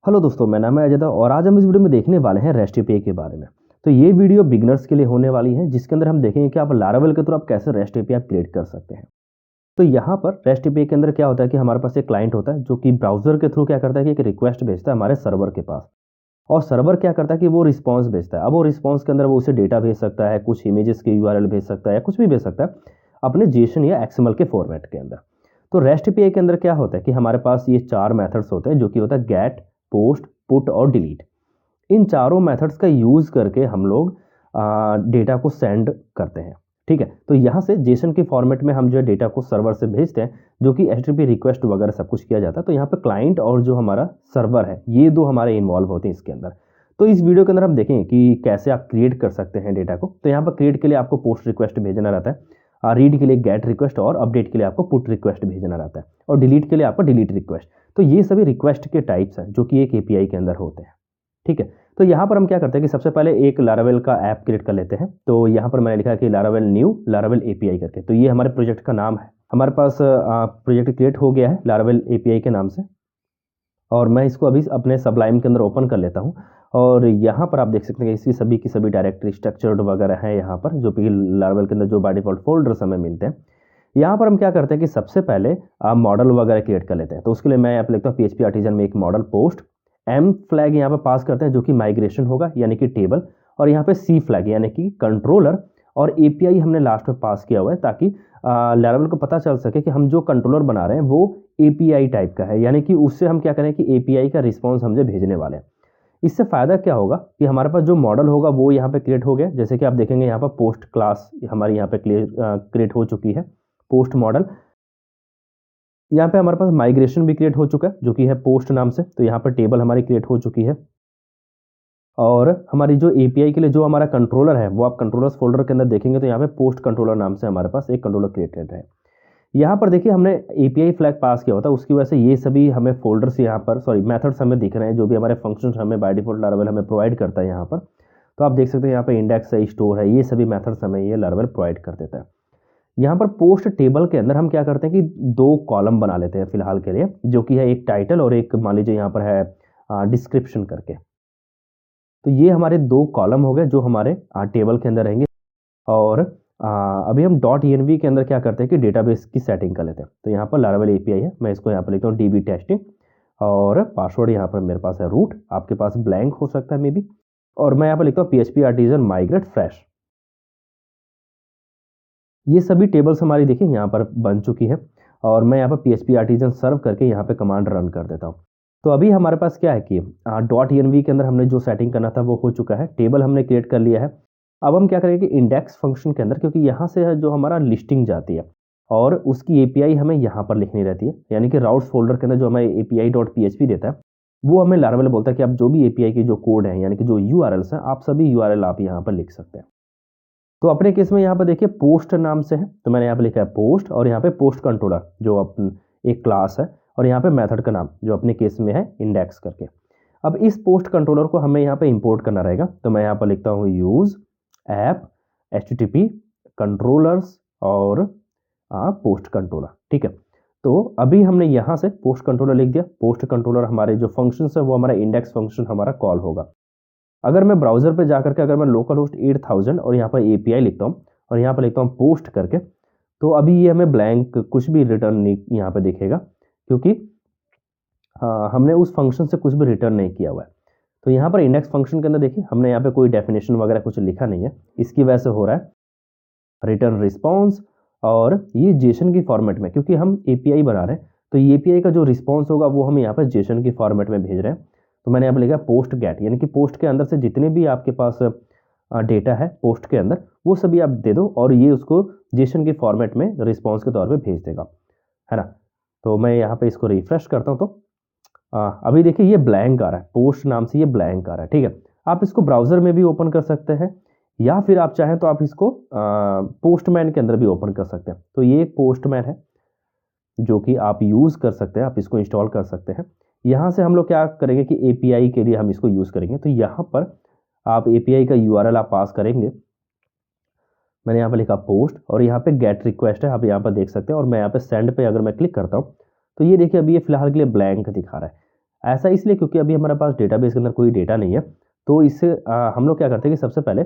Hello दोस्तों, मेरा नाम है अजय और आज हम इस वीडियो में देखने वाले हैं रेस्ट एपीआई के बारे में। तो ये वीडियो बिगनर्स के लिए होने वाली है, जिसके अंदर हम देखेंगे कि आप लारावेल के थ्रू आप कैसे रेस्ट एपीआई क्रिएट कर सकते हैं। तो यहाँ पर रेस्ट एपीआई के अंदर क्या होता है कि हमारे पास एक क्लाइंट होता है जो कि ब्राउजर के थ्रू क्या करता है कि एक रिक्वेस्ट भेजता है हमारे सर्वर के पास, और सर्वर क्या करता है कि वो रिस्पॉन्स भेजता है। अब वो रिस्पॉन्स के अंदर वो उसे डेटा भेज सकता है, कुछ इमेजेस के यूआरएल भेज सकता है, कुछ भी भेज सकता है अपने जेसन या एक्सएमएल के फॉर्मेट के अंदर। तो रेस्ट एपीआई के अंदर क्या होता है कि हमारे पास ये 4 मेथड्स होते हैं, जो कि होता है गेट, पोस्ट, पुट और डिलीट। इन चारों मेथड्स का यूज़ करके हम लोग डेटा को सेंड करते हैं। ठीक है, तो यहाँ से जेसन के फॉर्मेट में हम जो है डेटा को सर्वर से भेजते हैं, जो कि एचटीटीपी रिक्वेस्ट वगैरह सब कुछ किया जाता है। तो यहाँ पे क्लाइंट और जो हमारा सर्वर है, ये दो हमारे इन्वॉल्व होते हैं इसके अंदर। तो इस वीडियो के अंदर हम देखेंगे कि कैसे आप क्रिएट कर सकते हैं डेटा को। तो यहाँ पर क्रिएट के लिए आपको पोस्ट रिक्वेस्ट भेजना रहता है, रीड के लिए गेट रिक्वेस्ट और अपडेट के लिए आपको पुट रिक्वेस्ट भेजना रहता है, और डिलीट के लिए आपको डिलीट रिक्वेस्ट। तो ये सभी रिक्वेस्ट के टाइप्स हैं जो कि एक एपीआई के अंदर होते हैं। ठीक है, तो यहाँ पर हम क्या करते हैं कि सबसे पहले एक लारावेल का ऐप क्रिएट कर लेते हैं। तो यहाँ पर मैंने लिखा है कि लारावेल न्यू लारावेल एपीआई करके। तो ये हमारे प्रोजेक्ट का नाम है। हमारे पास प्रोजेक्ट क्रिएट हो गया है लारावेल एपीआई के नाम से, और मैं इसको अभी अपने सबलाइम के अंदर ओपन कर लेता हूँ। और यहाँ पर आप देख सकते हैं कि इसकी सभी की सभी डायरेक्टरी स्ट्रक्चर्ड वगैरह है यहाँ पर, जो कि लारावेल के अंदर जो बाय डिफॉल्ट फोल्डर्स हमें मिलते हैं। यहाँ पर हम क्या करते हैं कि सबसे पहले आप मॉडल वगैरह क्रिएट कर लेते हैं। तो उसके लिए मैं यहाँ पर लिखता हूँ PHP आर्टिजन में एक मॉडल पोस्ट, एम फ्लैग यहाँ पर पास करते हैं जो कि माइग्रेशन होगा यानी कि टेबल, और यहाँ पे सी फ्लैग यानी कि कंट्रोलर, और एपीआई हमने लास्ट में पास किया हुआ है ताकि लारावेल को पता चल सके कि हम जो कंट्रोलर बना रहे हैं वो एपीआई टाइप का है, यानी कि उससे हम क्या करें कि एपीआई का रिस्पॉन्स हमसे भेजने वाले हैं। इससे फ़ायदा क्या होगा कि हमारे पास जो मॉडल होगा वो यहाँ पे क्रिएट हो गया। जैसे कि आप देखेंगे यहाँ पर पोस्ट क्लास हमारी यहाँ पे क्रिएट हो चुकी है, पोस्ट मॉडल। यहाँ पे हमारे पास माइग्रेशन भी क्रिएट हो चुका है जो कि है पोस्ट नाम से। तो यहाँ पर टेबल हमारी क्रिएट हो चुकी है, और हमारी जो एपीआई के लिए जो हमारा कंट्रोलर है वो आप कंट्रोलर्स फोल्डर के अंदर देखेंगे तो यहाँ पे पोस्ट कंट्रोलर नाम से हमारे पास एक कंट्रोलर क्रिएटेड है। यहाँ पर देखिए हमने एपीआई फ्लैग पास किया होता है, उसकी वजह से ये सभी हमें फोल्डर्स यहाँ पर मेथड्स हमें दिख रहे हैं, जो भी हमारे फंक्शंस हमें बाय डिफॉल्ट लारावेल हमें प्रोवाइड करता है यहाँ पर। तो आप देख सकते हैं यहाँ पर इंडेक्स है, स्टोर है, ये सभी मेथड्स हमें ये लारावेल प्रोवाइड कर देता है। यहाँ पर पोस्ट टेबल के अंदर हम क्या करते हैं कि 2 कॉलम बना लेते हैं फिलहाल के लिए, जो कि है एक टाइटल और एक मान लीजिए यहाँ पर है डिस्क्रिप्शन करके। तो ये हमारे 2 कॉलम हो गए जो हमारे टेबल के अंदर रहेंगे। और अभी हम .env के अंदर क्या करते हैं कि डेटाबेस की सेटिंग कर लेते हैं। तो यहाँ पर लारावेल एपीआई है, मैं इसको यहाँ पर लिखता हूँ DB टेस्टिंग, और पासवर्ड यहाँ पर मेरे पास है रूट, आपके पास ब्लैंक हो सकता है मे बी, और मैं यहाँ पर लिखता हूँ PHP आर्टिजन माइग्रेट फ्रेश। ये सभी टेबल्स हमारी देखिए यहाँ पर बन चुकी है, और मैं यहाँ पर PHP आर्टिजन सर्व करके यहाँ पे कमांड रन कर देता हूँ। तो अभी हमारे पास क्या है कि .env के अंदर हमने जो सेटिंग करना था वो हो चुका है, टेबल हमने क्रिएट कर लिया है। अब हम क्या करेंगे कि इंडेक्स फंक्शन के अंदर, क्योंकि यहाँ से है जो हमारा लिस्टिंग जाती है और उसकी एपीआई हमें यहाँ पर लिखनी रहती है, यानी कि राउट्स फोल्डर के अंदर जो हमें API.php देता है वो हमें लारावेल बोलता है कि आप जो भी एपीआई के जो कोड है यानी कि जो यूआरएल्स हैं, आप सभी यूआरएल आप यहाँ पर लिख सकते हैं। तो अपने केस में यहाँ पर देखिए पोस्ट नाम से है, तो मैंने यहाँ पे लिखा है पोस्ट, और यहाँ पे पोस्ट कंट्रोलर जो एक क्लास है, और यहाँ पे मेथड का नाम जो अपने केस में है इंडेक्स करके। अब इस पोस्ट कंट्रोलर को हमें यहाँ पे इंपोर्ट करना रहेगा। तो मैं यहाँ पर लिखता हूँ यूज ऐप HTTP कंट्रोलर्स और पोस्ट कंट्रोलर। ठीक है, तो अभी हमने यहाँ से पोस्ट कंट्रोलर लिख दिया। पोस्ट कंट्रोलर हमारे जो फंक्शन है वो हमारा इंडेक्स फंक्शन हमारा कॉल होगा। अगर मैं ब्राउज़र पे जाकर के अगर मैं लोकल होस्ट 8000 और यहाँ पर एपीआई लिखता हूँ और यहाँ पर लिखता हूँ पोस्ट करके, तो अभी ये हमें ब्लैंक कुछ भी रिटर्न नहीं यहाँ पे दिखेगा, क्योंकि हमने उस फंक्शन से कुछ भी रिटर्न नहीं किया हुआ है। तो यहाँ पर इंडेक्स फंक्शन के अंदर देखिए हमने यहाँ पे कोई डेफिनेशन वगैरह कुछ लिखा नहीं है, इसकी वजह से हो रहा है रिटर्न रिस्पॉन्स। और ये जेसन की फॉर्मेट में, क्योंकि हम एपीआई बना रहे हैं तो ये एपीआई का जो रिस्पॉन्स होगा वो हम यहाँ पर जेसन की फॉर्मेट में भेज रहे हैं। तो मैंने यहाँ पर लिखा पोस्ट गेट, यानी कि पोस्ट के अंदर से जितने भी आपके पास डेटा है पोस्ट के अंदर वो सभी आप दे दो, और ये उसको जेसन के फॉर्मेट में रिस्पॉन्स के तौर पे भेज देगा, है ना। तो मैं यहाँ पे इसको रिफ्रेश करता हूँ, तो अभी देखिए ये ब्लैंक आ रहा है, पोस्ट नाम से ये ब्लैंक आ रहा है। ठीक है, आप इसको ब्राउज़र में भी ओपन कर सकते हैं, या फिर आप चाहें तो आप इसको पोस्टमैन के अंदर भी ओपन कर सकते हैं। तो ये एक पोस्टमैन है जो कि आप यूज़ कर सकते हैं, आप इसको इंस्टॉल कर सकते हैं। यहाँ से हम लोग क्या करेंगे कि एपीआई के लिए हम इसको यूज़ करेंगे। तो यहाँ पर आप एपीआई का यूआरएल आप पास करेंगे। मैंने यहाँ पर लिखा पोस्ट, और यहाँ पे गेट रिक्वेस्ट है, आप यहाँ पर देख सकते हैं। और मैं यहाँ पे सेंड पे अगर मैं क्लिक करता हूँ तो ये देखिए अभी ये फिलहाल के लिए ब्लैंक दिखा रहा है। ऐसा इसलिए क्योंकि अभी हमारे पास डेटाबेस के अंदर कोई डेटा नहीं है, तो इससे हम लोग क्या करते हैं कि सबसे पहले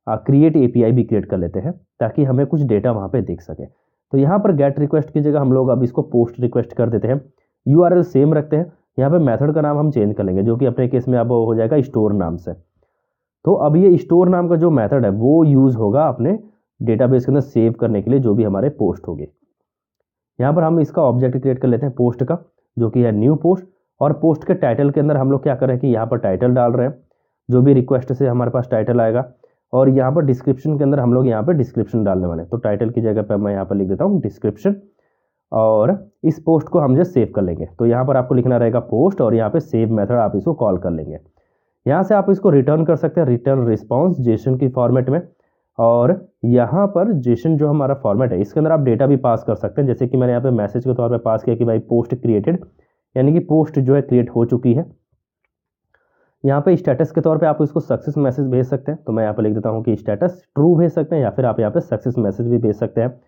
क्रिएट एपीआई भी क्रिएट कर लेते हैं ताकि हमें कुछ डेटा वहाँ पे दिख सके। तो यहाँ पर गेट रिक्वेस्ट की जगह हम लोग अब इसको पोस्ट रिक्वेस्ट कर देते हैं। यूआरएल सेम रखते हैं, यहाँ पे मेथड का नाम हम चेंज कर लेंगे, जो कि अपने केस में अब हो जाएगा स्टोर नाम से। तो अब ये स्टोर नाम का जो मेथड है वो यूज़ होगा अपने डेटाबेस के अंदर सेव करने के लिए जो भी हमारे पोस्ट होगी। यहाँ पर हम इसका ऑब्जेक्ट क्रिएट कर लेते हैं पोस्ट का, जो कि है न्यू पोस्ट। और पोस्ट के टाइटल के अंदर हम लोग क्या कर रहे हैं कि यहाँ पर टाइटल डाल रहे हैं, जो भी रिक्वेस्ट से हमारे पास टाइटल आएगा। और यहाँ पर डिस्क्रिप्शन के अंदर हम लोग यहाँ पे डिस्क्रिप्शन डालने वाले हैं। तो टाइटल की जगह पर मैं यहाँ पर लिख देता हूँ डिस्क्रिप्शन, और इस पोस्ट को हम जो सेव कर लेंगे। तो यहाँ पर आपको लिखना रहेगा पोस्ट, और यहाँ पे सेव मेथड आप इसको कॉल कर लेंगे। यहाँ से आप इसको रिटर्न कर सकते हैं, रिटर्न रिस्पॉन्स जेसन की फॉर्मेट में। और यहाँ पर जेसन जो हमारा फॉर्मेट है इसके अंदर आप डेटा भी पास कर सकते हैं, जैसे कि मैंने यहाँ पे मैसेज के तौर पे पास किया कि भाई पोस्ट क्रिएटेड, यानी कि पोस्ट जो है क्रिएट हो चुकी है। यहाँ पे स्टेटस के तौर पे आप इसको सक्सेस मैसेज भेज सकते हैं। तो मैं यहाँ पे लिख देता हूँ कि स्टेटस ट्रू भेज सकते हैं, या फिर आप यहाँ पे सक्सेस मैसेज भी भेज सकते हैं।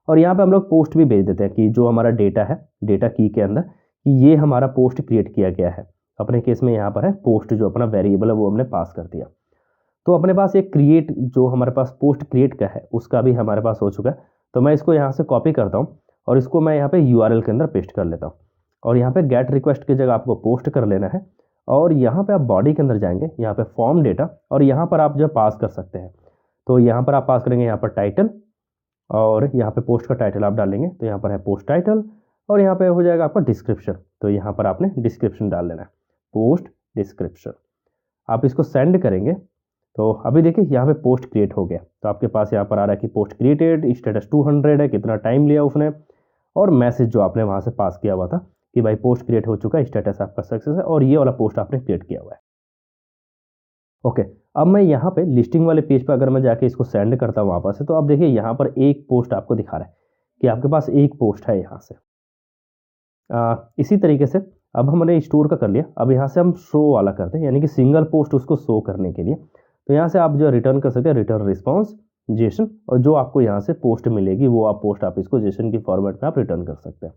और यहाँ पे हम लोग पोस्ट भी भेज देते हैं कि जो हमारा डेटा है डेटा की के अंदर कि ये हमारा पोस्ट क्रिएट किया गया है। अपने केस में यहाँ पर है पोस्ट, जो अपना वेरिएबल है वो हमने पास कर दिया। तो अपने पास एक क्रिएट जो हमारे पास पोस्ट क्रिएट का है उसका भी हमारे पास हो चुका है। तो मैं इसको यहाँ से कॉपी करता हूँ और इसको मैं यहाँ पे यूआरएल के अंदर पेस्ट कर लेता हूँ। और यहाँ पे गेट रिक्वेस्ट की जगह आपको पोस्ट कर लेना है। और यहाँ पे आप बॉडी के अंदर जाएंगे, यहाँ पे फॉर्म डेटा, और यहाँ पर आप जो पास कर सकते हैं। तो यहाँ पर आप पास करेंगे यहाँ पर टाइटल, और यहाँ पे पोस्ट का टाइटल आप डालेंगे। तो यहाँ पर है पोस्ट टाइटल, और यहाँ पे हो जाएगा आपका डिस्क्रिप्शन। तो यहाँ पर आपने डिस्क्रिप्शन डाल लेना है, पोस्ट डिस्क्रिप्शन। आप इसको सेंड करेंगे तो अभी देखिए यहाँ पे पोस्ट क्रिएट हो गया। तो आपके पास यहाँ पर आ रहा है कि पोस्ट क्रिएटेड, स्टेटस 200 है, कितना टाइम लिया उसने, और मैसेज जो आपने वहाँ से पास किया हुआ था कि भाई पोस्ट क्रिएट हो चुका है, स्टेटस आपका सक्सेस है, और ये वाला पोस्ट आपने क्रिएट किया हुआ है। ओके, अब मैं यहाँ पे लिस्टिंग वाले पेज पर अगर मैं जाके इसको सेंड करता हूँ वापस से, तो अब देखिए यहाँ पर एक पोस्ट आपको दिखा रहा है कि आपके पास एक पोस्ट है यहाँ से। इसी तरीके से अब हमने स्टोर का कर लिया, अब यहाँ से हम शो वाला करते हैं, यानी कि सिंगल पोस्ट उसको शो करने के लिए। तो यहाँ से आप जो रिटर्न कर सकते हैं रिटर्न रिस्पॉन्स जेसन, और जो आपको यहाँ से पोस्ट मिलेगी वो आप पोस्ट आप इसको जेसन की फॉर्मेट में आप रिटर्न कर सकते हैं।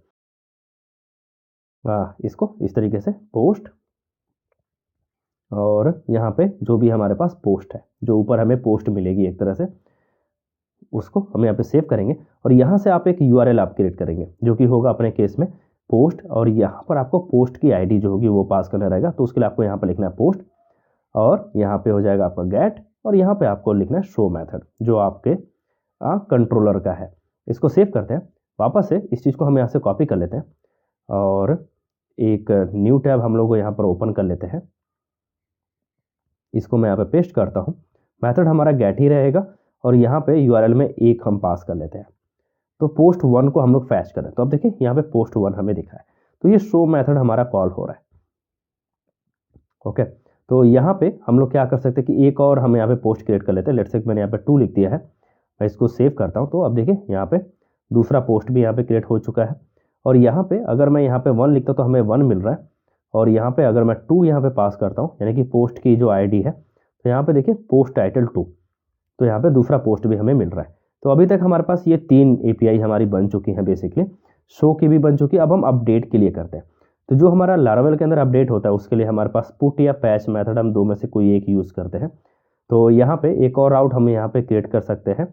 इसको इस तरीके से पोस्ट, और यहाँ पे जो भी हमारे पास पोस्ट है, जो ऊपर हमें पोस्ट मिलेगी एक तरह से, उसको हम यहाँ पे सेव करेंगे। और यहाँ से आप एक यूआरएल आप क्रिएट करेंगे, जो कि होगा अपने केस में पोस्ट, और यहाँ पर आपको पोस्ट की आईडी जो होगी वो पास करना रहेगा। तो उसके लिए आपको यहाँ पर लिखना है पोस्ट, और यहाँ पे हो जाएगा आपका गेट, और यहाँ पे आपको लिखना है शो मेथड, जो आपके कंट्रोलर का है। इसको सेव करते हैं वापस से, इस चीज़ को हम यहाँ से कॉपी कर लेते हैं, और एक न्यू टैब हम लोग को यहाँ पर ओपन कर लेते हैं। इसको मैं यहाँ पे पेस्ट करता हूँ, मेथड हमारा गेट ही रहेगा, और यहाँ पे यूआरएल में एक हम पास कर लेते हैं। तो पोस्ट 1 को हम लोग फैच करें, तो अब देखिए यहाँ पे पोस्ट 1 हमें दिखा है। तो ये शो मेथड हमारा कॉल हो रहा है। ओके, तो यहाँ पे हम लोग क्या कर सकते हैं कि एक और हम यहाँ पे पोस्ट क्रिएट कर लेते हैं। लेट्स से मैंने यहाँ पे 2 लिख दिया है, मैं इसको सेव करता हूँ। तो अब देखिए यहाँ पे दूसरा पोस्ट भी यहाँ पे क्रिएट हो चुका है। और यहाँ पे अगर मैं यहाँ पे 1 लिखता हूँ तो हमें 1 मिल रहा है, और यहाँ पे अगर मैं 2 यहाँ पे पास करता हूँ, यानी कि पोस्ट की जो आईडी है, तो यहाँ पे देखिए पोस्ट टाइटल 2, तो यहाँ पे दूसरा पोस्ट भी हमें मिल रहा है। तो अभी तक हमारे पास ये 3 एपीआई हमारी बन चुकी हैं, बेसिकली शो की भी बन चुकी है। अब हम अपडेट के लिए करते हैं। तो जो हमारा लारावेल के अंदर अपडेट होता है उसके लिए हमारे पास पुट या पैच मेथड, हम दो में से कोई एक यूज़ करते हैं। तो यहाँ पे एक और राउट हम यहाँ पे क्रिएट कर सकते हैं।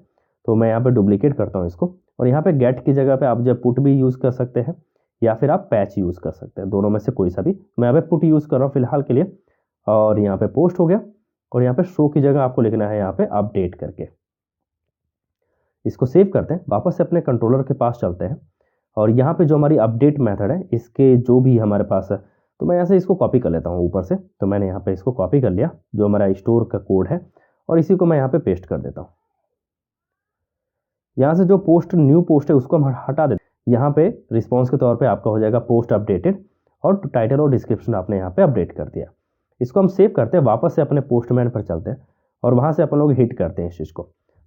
तो मैं यहाँ पे डुप्लीकेट करता हूँ इसको, और यहाँ पे गेट की जगह पे आप जो पुट भी यूज़ कर सकते हैं, या फिर आप पैच यूज़ कर सकते हैं, दोनों में से कोई सा भी। मैं यहाँ पे पुट यूज़ कर रहा हूँ फिलहाल के लिए, और यहाँ पे पोस्ट हो गया। और यहाँ पे शो की जगह आपको लिखना है यहाँ पे अपडेट करके। इसको सेव करते हैं, वापस से अपने कंट्रोलर के पास चलते हैं, और यहाँ पे जो हमारी अपडेट मेथड है इसके जो भी हमारे पास है, तो मैं यहाँ से इसको कॉपी कर लेता हूँ ऊपर से। तो मैंने यहाँ पे इसको कॉपी कर लिया, जो हमारा स्टोर का कोड है, और इसी को मैं यहाँ पे पेस्ट कर देता हूँ। यहाँ से जो पोस्ट न्यू पोस्ट है उसको हम हटा देते हैं। यहाँ पे रिस्पॉन्स के तौर पे आपका हो जाएगा पोस्ट अपडेटेड, और टाइटल और डिस्क्रिप्शन आपने यहाँ पे अपडेट कर दिया। इसको हम सेव करते हैं, वापस से अपने पोस्टमैन पर चलते हैं, और वहाँ से अपन लोग हिट करते हैं इस चीज़ को।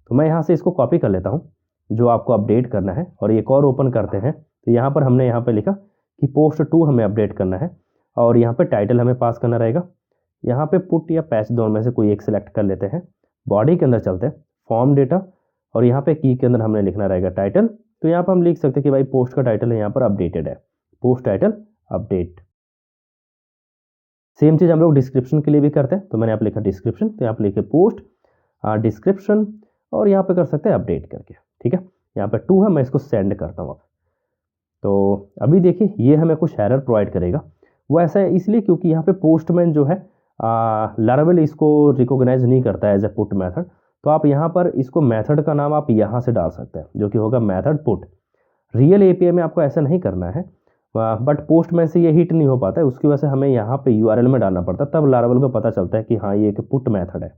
तो मैं यहाँ से इसको कॉपी कर लेता हूँ जो आपको अपडेट करना है, और एक और ओपन करते हैं। तो यहाँ पर हमने यहाँ पे लिखा कि पोस्ट 2 हमें अपडेट करना है, और यहाँ पे टाइटल हमें पास करना रहेगा। यहाँ पे पुट या पैच दोनों में से कोई एक सिलेक्ट कर लेते हैं। बॉडी के अंदर चलते हैं, फॉर्म डेटा, और यहाँ पे की के अंदर हमने लिखना रहेगा टाइटल। तो यहाँ पर हम लिख सकते हैं कि भाई पोस्ट का टाइटल है यहाँ पर अपडेटेड है, पोस्ट टाइटल अपडेट। सेम चीज़ हम लोग डिस्क्रिप्शन के लिए भी करते हैं। तो मैंने यहाँ पे लिखा डिस्क्रिप्शन, तो यहाँ पे लिखे पोस्ट डिस्क्रिप्शन और यहाँ पे कर सकते हैं अपडेट करके। ठीक है, यहाँ पे 2 है, मैं इसको सेंड करता हूँ अब। तो अभी देखिए ये हमें कुछ एरर प्रोवाइड करेगा। वो ऐसा है इसलिए क्योंकि यहाँ पे पोस्टमैन जो है लारावेल इसको रिकॉग्नाइज नहीं करता है एज ए पुट मेथड। तो आप यहाँ पर इसको मेथड का नाम आप यहाँ से डाल सकते हैं, जो कि होगा मेथड पुट। रियल एपीआई में आपको ऐसा नहीं करना है, बट पोस्टमैन से ये हिट नहीं हो पाता है, उसकी वजह से हमें यहाँ पे यूआरएल में डालना पड़ता है, तब लारावेल को पता चलता है कि हाँ ये एक पुट मेथड है।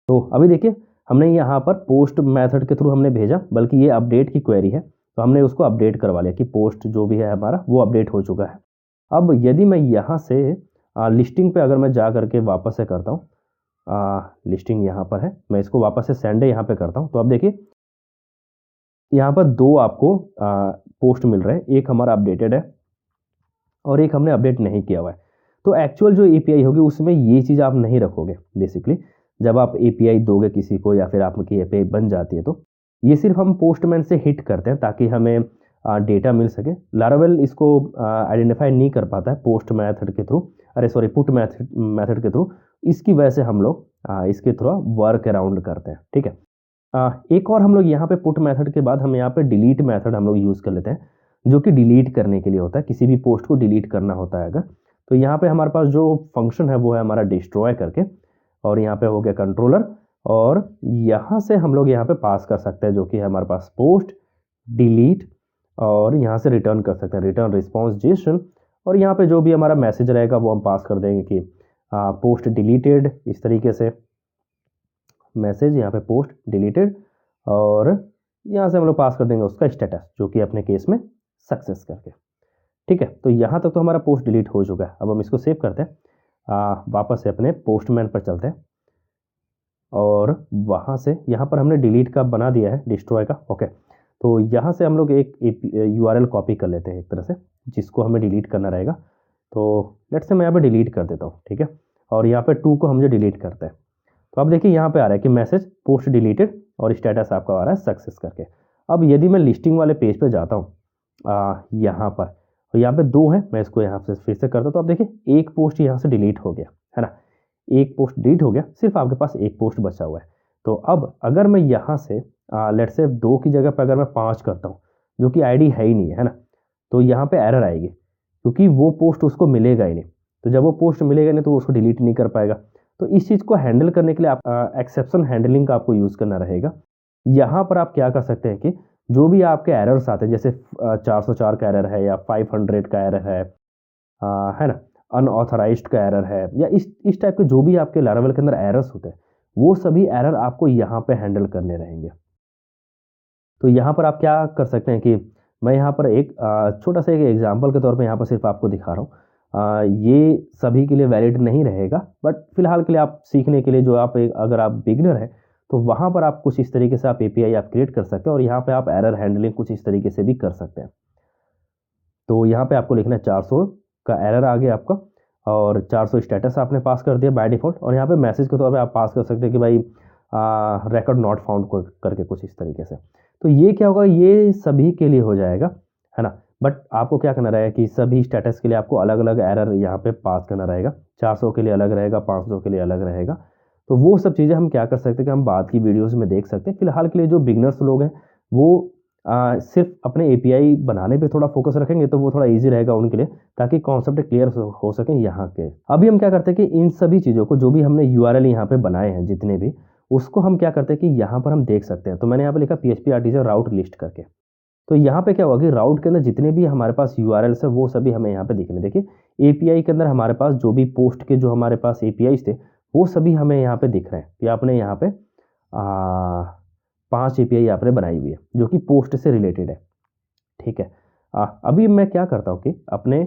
तो अभी देखिए हमने यहाँ पर पोस्ट मेथड के थ्रू हमने भेजा, बल्कि ये अपडेट की क्वेरी है, तो हमने उसको अपडेट करवा लिया कि पोस्ट जो भी है हमारा वो अपडेट हो चुका है। अब यदि मैं यहाँ से लिस्टिंग पे अगर मैं जा करके वापस से करता हूँ, लिस्टिंग यहाँ पर है, मैं इसको वापस से सेंड यहाँ पे करता हूँ, तो अब देखिए यहाँ पर 2 आपको पोस्ट मिल रहे हैं, एक हमारा अपडेटेड है और एक हमने अपडेट नहीं किया हुआ है। तो एक्चुअल जो एपीआई होगी उसमें ये चीज़ आप नहीं रखोगे। बेसिकली जब आप एपीआई दोगे किसी को या फिर आपकी एपीआई बन जाती है, तो ये सिर्फ हम पोस्टमैन से हिट करते हैं ताकि हमें डेटा मिल सके। लारावेल इसको आइडेंटिफाई नहीं कर पाता है पोस्ट मेथड के थ्रू, पुट मेथड के थ्रू। इसकी वजह से हम लोग इसके थ्रू वर्क अराउंड करते हैं। ठीक है, एक और हम लोग यहाँ पे पुट मेथड के बाद हम यहाँ पे डिलीट मेथड हम लोग यूज़ कर लेते हैं, जो कि डिलीट करने के लिए होता है, किसी भी पोस्ट को डिलीट करना होता है अगर। तो यहाँ पे हमारे पास जो फंक्शन है वो है हमारा डिस्ट्रॉय करके, और यहाँ पे हो गया कंट्रोलर, और यहाँ से हम लोग यहाँ पे पास कर सकते हैं जो कि है हमारे पास पोस्ट डिलीट, और यहाँ से रिटर्न कर सकते हैं रिटर्न रिस्पॉन्स जेसन, और यहाँ पे जो भी हमारा मैसेज रहेगा वो हम पास कर देंगे कि पोस्ट डिलीटेड, इस तरीके से मैसेज यहाँ पे पोस्ट डिलीटेड, और यहाँ से हम लोग पास कर देंगे उसका स्टेटस, जो कि अपने केस में सक्सेस करके। ठीक है, तो यहाँ तक तो हमारा पोस्ट डिलीट हो चुका है। अब हम इसको सेव करते हैं, वापस से अपने पोस्टमैन पर चलते हैं, और वहाँ से यहाँ पर हमने डिलीट का बना दिया है डिस्ट्रॉय का। ओके, तो यहाँ से हम लोग एक यूआरएल कॉपी कर लेते हैं एक तरह से, जिसको हमें डिलीट करना रहेगा। तो लेट्स से मैं यहाँ पे डिलीट कर देता हूँ। ठीक है, और यहाँ पे 2 को हम जो डिलीट करते हैं, तो अब देखिए यहाँ पे आ रहा है कि मैसेज पोस्ट डिलीटेड और स्टेटस आपका आ रहा है सक्सेस करके। अब यदि मैं लिस्टिंग वाले पेज पे जाता हूँ यहाँ पर, तो यहाँ पे 2 हैं, मैं इसको यहाँ से फिर से करता हूँ, तो अब देखिए एक पोस्ट यहाँ से डिलीट हो गया है ना, एक पोस्ट डिलीट हो गया, सिर्फ आपके पास एक पोस्ट बचा हुआ है। तो अब अगर मैं यहाँ से लेट्स से 2 की जगह पर अगर मैं 5 करता हूँ, जो कि आईडी है ही नहीं है ना, तो यहाँ पे एरर आएगी, क्योंकि वो पोस्ट उसको मिलेगा ही नहीं। तो जब वो पोस्ट मिलेगा नहीं तो वो उसको डिलीट नहीं कर पाएगा। तो इस चीज़ को हैंडल करने के लिए आप एक्सेप्शन हैंडलिंग का आपको यूज़ करना रहेगा। यहाँ पर आप क्या कर सकते हैं कि जो भी आपके एरर्स आते हैं, जैसे 404 का एरर है या 500 का एरर है ना, अनऑथराइज्ड का एरर है, या इस टाइप के जो भी आपके लारावेल के अंदर एरर्स होते हैं, वो सभी एरर आपको यहाँ पे हैंडल करने रहेंगे। तो यहाँ पर आप क्या कर सकते हैं कि मैं यहाँ पर एक छोटा सा एक एग्जाम्पल के तौर पे यहाँ पर सिर्फ आपको दिखा रहा हूँ। ये सभी के लिए वैलिड नहीं रहेगा, बट फिलहाल के लिए आप सीखने के लिए, जो आप अगर आप बिगिनर हैं तो वहाँ पर आप कुछ इस तरीके से आप एपीआई आप क्रिएट कर सकते हैं, और यहाँ पे आप एरर हैंडलिंग कुछ इस तरीके से भी कर सकते हैं। तो यहाँ पे आपको लिखना है 400 का एरर आ गया आपका, और 400 स्टेटस आपने पास कर दिया बाय डिफ़ॉल्ट, और यहाँ पे मैसेज के तौर पे आप पास कर सकते हैं कि भाई रिकॉर्ड नॉट फाउंड करके कुछ इस तरीके से। तो ये क्या होगा, ये सभी के लिए हो जाएगा, है ना। बट आपको क्या करना रहेगा कि सभी स्टेटस के लिए आपको अलग अलग एरर यहाँ पे पास करना रहेगा। 400 के लिए अलग रहेगा, 500 के लिए अलग रहेगा। तो वो सब चीज़ें हम क्या कर सकते हैं कि हम बाद की वीडियोज़ में देख सकते हैं। फिलहाल के लिए जो बिगनर्स लोग हैं वो सिर्फ अपने एपीआई बनाने पे थोड़ा फोकस रखेंगे, तो वो थोड़ा इजी रहेगा उनके लिए, ताकि कॉन्सेप्ट क्लियर हो सके यहाँ के। अभी हम क्या करते हैं कि इन सभी चीज़ों को, जो भी हमने यूआरएल यहाँ पे बनाए हैं जितने भी, उसको हम क्या करते हैं कि यहाँ पर हम देख सकते हैं। तो मैंने यहाँ पे लिखा PHP आर्टिजन राउट लिस्ट करके। तो यहाँ पे क्या होगा कि राउट के अंदर जितने भी हमारे पास यूआरएल्स है वो सभी हमें यहाँ पे दिखने। देखिए एपीआई के अंदर हमारे पास जो भी पोस्ट के जो हमारे पास एपीआईज थे वो सभी हमें यहाँ पे दिख रहे हैं। ये आपने यहाँ पे 5 एपीआई आपने बनाई हुई है जो कि पोस्ट से रिलेटेड है। ठीक है, अभी मैं क्या करता हूँ कि अपने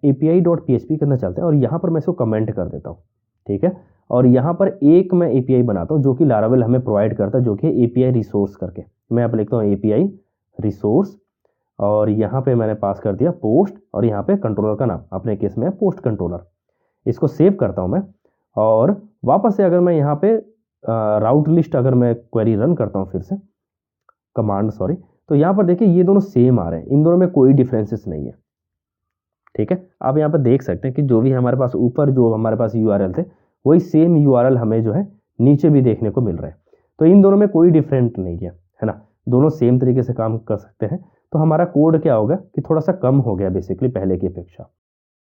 API.php के अंदर चलते हैं, और यहाँ पर मैं इसको कमेंट कर देता हूँ। ठीक है, और यहाँ पर एक मैं एपीआई बनाता हूँ जो कि लारावेल हमें प्रोवाइड करता है, जो कि एपीआई रिसोर्स करके। मैं यहाँ पे लिखता हूँ एपीआई रिसोर्स, और यहाँ पे मैंने पास कर दिया पोस्ट, और यहाँ पे कंट्रोलर का नाम अपने केस में है पोस्ट कंट्रोलर। इसको सेव करता हूँ मैं, और वापस से अगर मैं यहाँ पे राउट लिस्ट अगर मैं क्वेरी रन करता हूँ फिर से कमांड, तो यहाँ पर देखिए ये दोनों सेम आ रहे हैं, इन दोनों में कोई डिफरेंसेस नहीं है। ठीक है, आप यहाँ पर देख सकते हैं कि जो भी हमारे पास ऊपर जो हमारे पास URL थे वही सेम URL हमें जो है नीचे भी देखने को मिल रहा है। तो इन दोनों में कोई डिफरेंट नहीं है ना, दोनों सेम तरीके से काम कर सकते हैं। तो हमारा कोड क्या होगा कि थोड़ा सा कम हो गया बेसिकली पहले की अपेक्षा।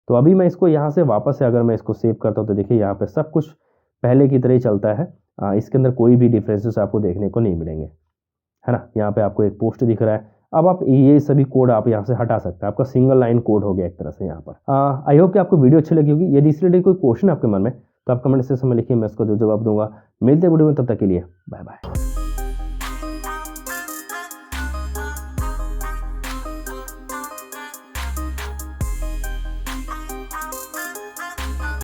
तो अभी मैं इसको यहाँ से वापस से अगर मैं इसको सेव करता हूँ तो देखिए यहाँ पे सब कुछ पहले की तरह ही चलता है। इसके अंदर कोई भी डिफरेंसेस आपको देखने को नहीं मिलेंगे, है ना। यहाँ पे आपको एक पोस्ट दिख रहा है। अब आप ये सभी कोड आप यहाँ से हटा सकते हैं, आपका सिंगल लाइन कोड हो गया एक तरह से यहाँ पर। आई होप कि आपको वीडियो अच्छी लगी होगी। यदि इस रिलेटेड कोई क्वेश्चन आपके मन में तो आप कमेंट सेक्शन में लिखिए, मैं इसको जवाब दूंगा। मिलते हैं वीडियो में, तब तक के लिए बाय बाय।